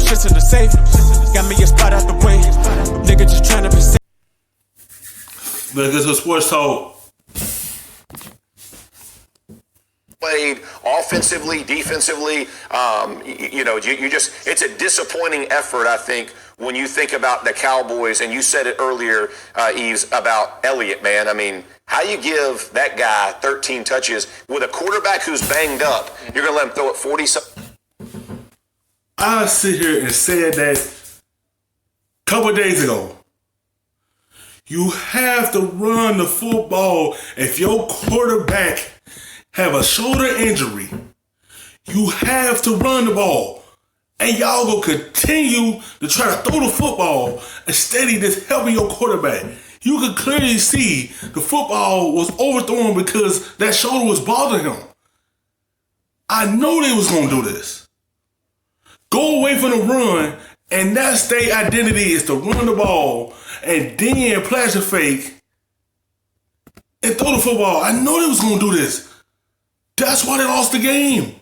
shit's in the safe. Got me a spot out the way. Nigga just tryna be safe. Because of sports talk. Played offensively, defensively. You just, it's a disappointing effort, I think, when you think about the Cowboys, and you said it earlier, Eves, about Eillott, man. I mean, how you give that guy 13 touches with a quarterback who's banged up, you're going to let him throw it 40-something? I sit here and said that a couple of days ago. You have to run the football. If your quarterback have a shoulder injury, you have to run the ball. And y'all gonna continue to try to throw the football instead of just helping your quarterback. You could clearly see the football was overthrown because that shoulder was bothering him. I know they was gonna do this. Go away from the run, and that's their identity, is to run the ball and then plastic fake and throw the football. I know they was gonna do this. That's why they lost the game.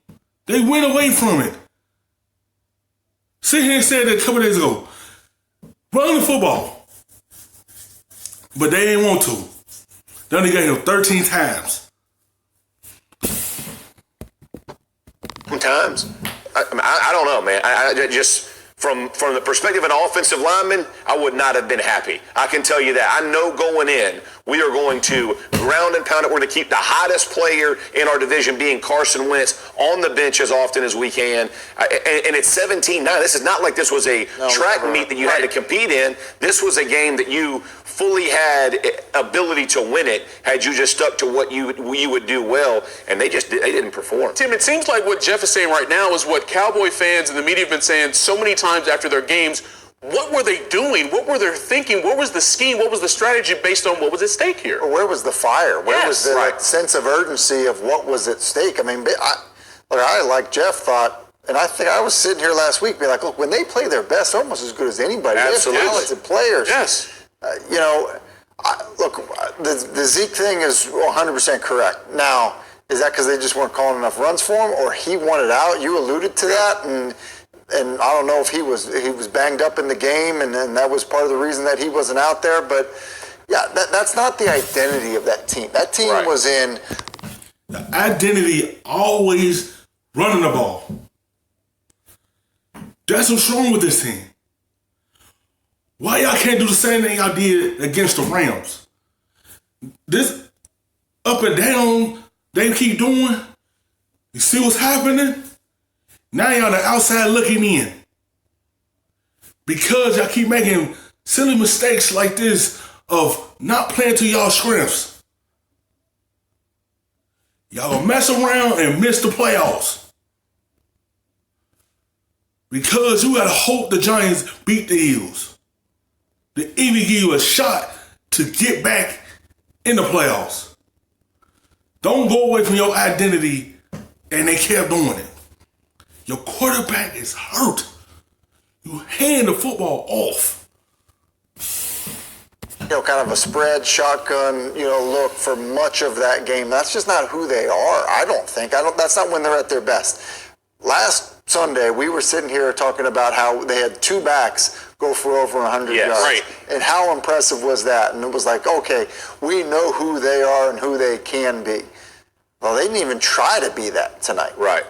They went away from it. Sit here and said that a couple days ago. Run the football. But they didn't want to. They only got him 13 times. Sometimes. I don't know, man. I just, from the perspective of an offensive lineman, I would not have been happy. I can tell you that. I know going in, we are going to ground and pound it. We're going to keep the hottest player in our division being Carson Wentz on the bench as often as we can. And it's 17-9. This is not like this was a track meet that you had to compete in. This was a game that you fully had ability to win it had you just stuck to what you would do well, and they didn't perform. Tim, it seems like what Jeff is saying right now is what Cowboy fans and the media have been saying so many times after their games. What were they doing? What were they thinking? What was the scheme? What was the strategy based on what was at stake here? Where was the fire? Where was the sense of urgency of what was at stake? I mean, I like Jeff thought, and I think I was sitting here last week being like, look, when they play their best, almost as good as anybody. Absolutely. They have talented players. Yes. The Zeke thing is 100% correct. Now, is that because they just weren't calling enough runs for him, or he wanted out? You alluded to that, and I don't know if he was banged up in the game, and that was part of the reason that he wasn't out there. But yeah, that's not the identity of that team. That team was in the identity always running the ball. That's what's wrong with this team. Why y'all can't do the same thing y'all did against the Rams? This up and down they keep doing. You see what's happening? Now y'all on the outside looking in. Because y'all keep making silly mistakes like this of not playing to y'all strengths. Y'all gonna mess around and miss the playoffs. Because you gotta hope the Giants beat the Eagles. They even give you a shot to get back in the playoffs. Don't go away from your identity, and they kept doing it. Your quarterback is hurt. You hand the football off. Kind of a spread shotgun, look for much of that game. That's just not who they are. I don't think. That's not when they're at their best. Last Sunday, we were sitting here talking about how they had two backs go for over 100 yards. Right. And how impressive was that? And it was like, okay, we know who they are and who they can be. Well, they didn't even try to be that tonight. Right.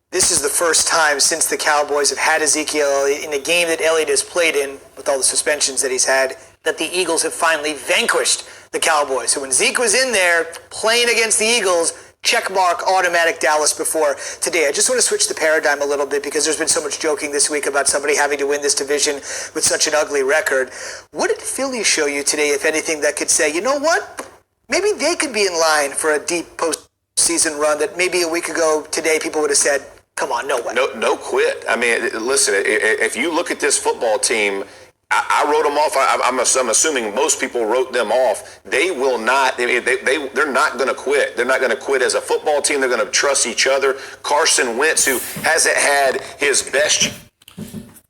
This is the first time since the Cowboys have had Ezekiel Eillott in a game that Eillott has played in, with all the suspensions that he's had, that the Eagles have finally vanquished the Cowboys. So when Zeke was in there playing against the Eagles, check mark, automatic Dallas before today. I just want to switch the paradigm a little bit because there's been so much joking this week about somebody having to win this division with such an ugly record. What did Philly show you today, if anything, that could say, you know what? Maybe they could be in line for a deep postseason run that maybe a week ago today people would have said, come on, no way. No quit. I mean, listen, if you look at this football team, I wrote them off. I'm assuming most people wrote them off. They will not. They're not going to quit. They're not going to quit as a football team. They're going to trust each other. Carson Wentz, who hasn't had his best.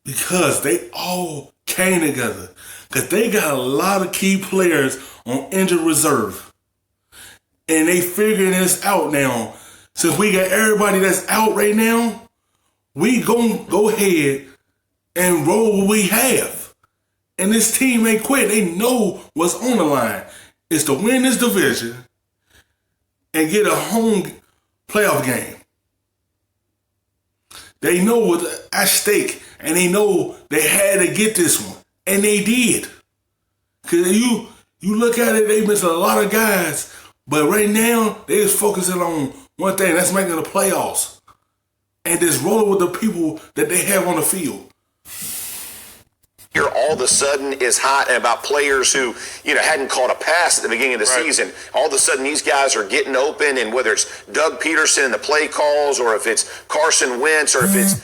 Because they all came together. Because they got a lot of key players on injured reserve. And they figuring this out now. Since we got everybody that's out right now, we gonna go ahead and roll what we have. And this team ain't quit. They know what's on the line. It's to win this division and get a home playoff game. They know what's at stake, and they know they had to get this one, and they did. Because you look at it, they missing a lot of guys, but right now, they just focusing on one thing, that's making the playoffs. And just rolling with the people that they have on the field. Here all of a sudden is hot and about players who, hadn't caught a pass at the beginning of the season. All of a sudden these guys are getting open, and whether it's Doug Peterson in the play calls, or if it's Carson Wentz, or if it's,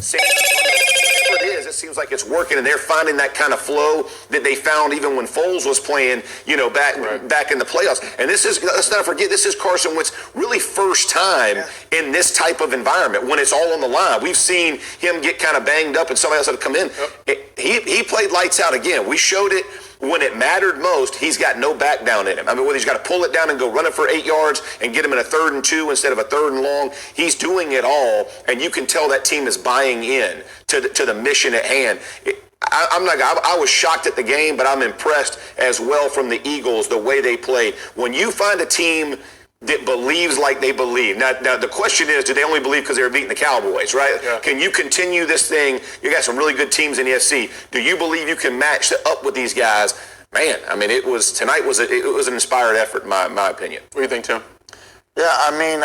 Sam, whatever it is, it seems like it's working, and they're finding that kind of flow that they found even when Foles was playing, back in the playoffs. And this is, let's not forget, this is Carson Wentz really first time in this type of environment when it's all on the line. We've seen him get kind of banged up and somebody else had to come in. He played lights out again. We showed it when it mattered most. He's got no back down in him. I mean, whether he's got to pull it down and go run it for 8 yards and get him in a 3rd and 2 instead of a 3rd and long, he's doing it all, and you can tell that team is buying in to the mission at hand. I was shocked at the game, but I'm impressed as well from the Eagles, the way they played. When you find a team that believes like they believe. Now the question is, do they only believe because they were beating the Cowboys, right? Yeah. Can you continue this thing? You got some really good teams in the NFC. Do you believe you can match up with these guys? Man, I mean, it was an inspired effort, in my opinion. What do you think, Tim? Yeah, I mean,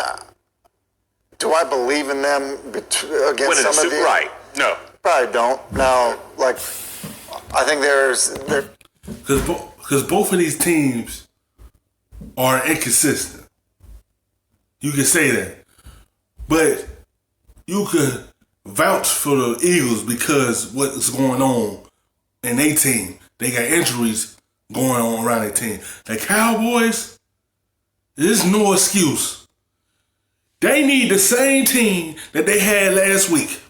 do I believe in them against some of these? Right. No. Probably don't. Now, I think because both of these teams are inconsistent. You can say that. But you could vouch for the Eagles because what's going on in their team. They got injuries going on around their team. The Cowboys, there's no excuse. They need the same team that they had last week.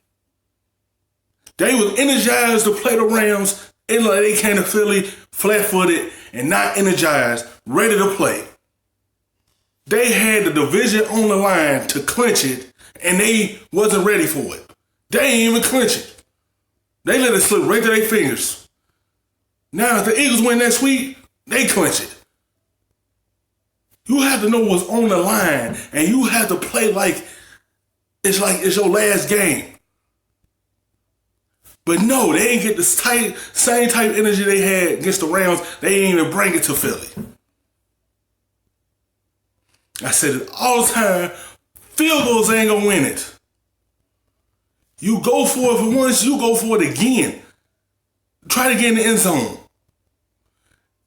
They was energized to play the Rams in like they came to Philly flat-footed and not energized, ready to play. They had the division on the line to clinch it, and they wasn't ready for it. They ain't even clinch it. They let it slip right through their fingers. Now, if the Eagles win next week, they clinch it. You have to know what's on the line, and you have to play like it's your last game. But no, they ain't get the same type of energy they had against the Rams. They ain't even bring it to Philly. I said it all the time, field goals ain't gonna win it. You go for it for once, you go for it again. Try to get in the end zone.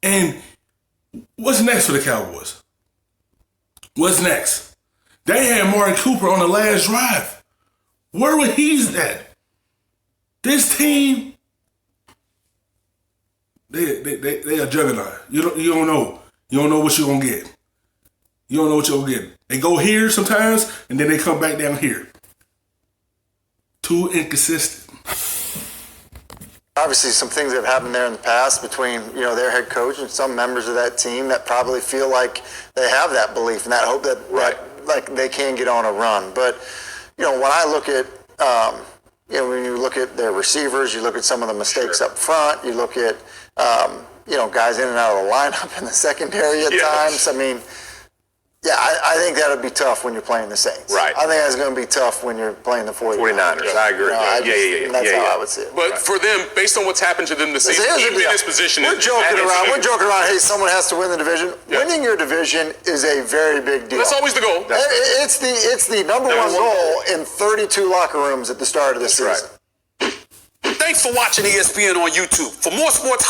And what's next for the Cowboys? What's next? They had Martin Cooper on the last drive. Where was he at? This team, they a juggernaut. You don't know. You don't know what you're gonna get. You don't know what you're going to get. They go here sometimes, and then they come back down here. Too inconsistent. Obviously, some things have happened there in the past between, their head coach and some members of that team that probably feel like they have that belief and that hope that they can get on a run. But, when I look at, when you look at their receivers, you look at some of the mistakes up front, you look at, guys in and out of the lineup in the secondary at times. I mean, yeah, I think that would be tough when you're playing the Saints. Right. I think that's going to be tough when you're playing the 49ers. I agree. That's how I would see it. But for them, based on what's happened to them this season, even in this position, we're joking around. We're joking around. Hey, someone has to win the division. Yeah. Winning your division is a very big deal. That's always the goal. It's the number one goal in 32 locker rooms at the start of the season. Thanks for watching ESPN on YouTube. For more sports